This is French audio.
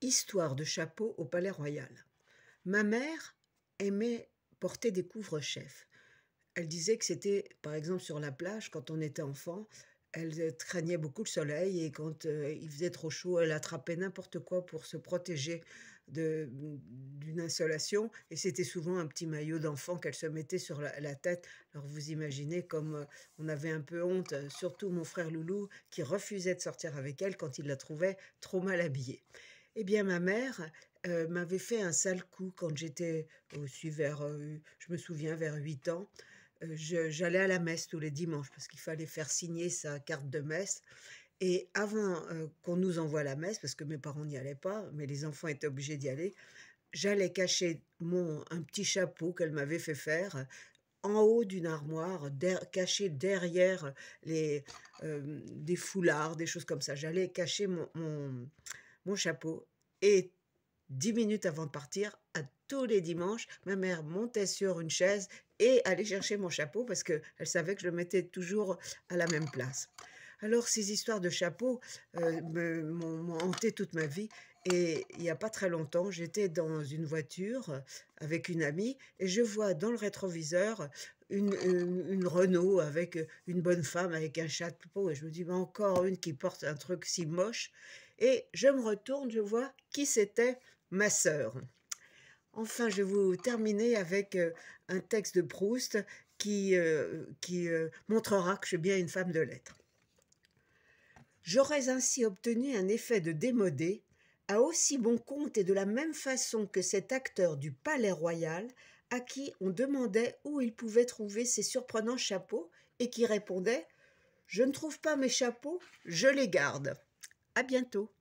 Histoire de chapeau au Palais Royal. Ma mère aimait porter des couvre-chefs. Elle disait que c'était, par exemple, sur la plage, quand on était enfant, elle, craignait beaucoup le soleil et quand, il faisait trop chaud, elle attrapait n'importe quoi pour se protéger d'une insolation et c'était souvent un petit maillot d'enfant qu'elle se mettait sur la tête. Alors vous imaginez comme, on avait un peu honte, surtout mon frère Loulou qui refusait de sortir avec elle quand il la trouvait trop mal habillée. Eh bien ma mère, m'avait fait un sale coup quand j'étais aussi vers, je me souviens vers 8 ans. J'allais à la messe tous les dimanches parce qu'il fallait faire signer sa carte de messe et avant, qu'on nous envoie à la messe, parce que mes parents n'y allaient pas, mais les enfants étaient obligés d'y aller, j'allais cacher un petit chapeau qu'elle m'avait fait faire en haut d'une armoire, caché derrière des foulards, des choses comme ça. J'allais cacher mon chapeau et 10 minutes avant de partir, à tous les dimanches, ma mère montait sur une chaise et allait chercher mon chapeau parce qu'elle savait que je le mettais toujours à la même place. Alors ces histoires de chapeaux, m'ont hantée toute ma vie et il y a pas très longtemps, j'étais dans une voiture, avec une amie et je vois dans le rétroviseur une Renault avec, une bonne femme avec un chapeau et je me dis: «Mais encore une qui porte un truc si moche» et je me retourne, je vois qui c'était? Ma sœur. Enfin, je vais vous terminer avec, un texte de Proust qui montrera que je suis bien une femme de lettres. J'aurais ainsi obtenu un effet de démodé, à aussi bon compte et de la même façon que cet acteur du Palais Royal à qui on demandait où il pouvait trouver ces surprenants chapeaux et qui répondait: «Je ne trouve pas mes chapeaux, je les garde». À bientôt.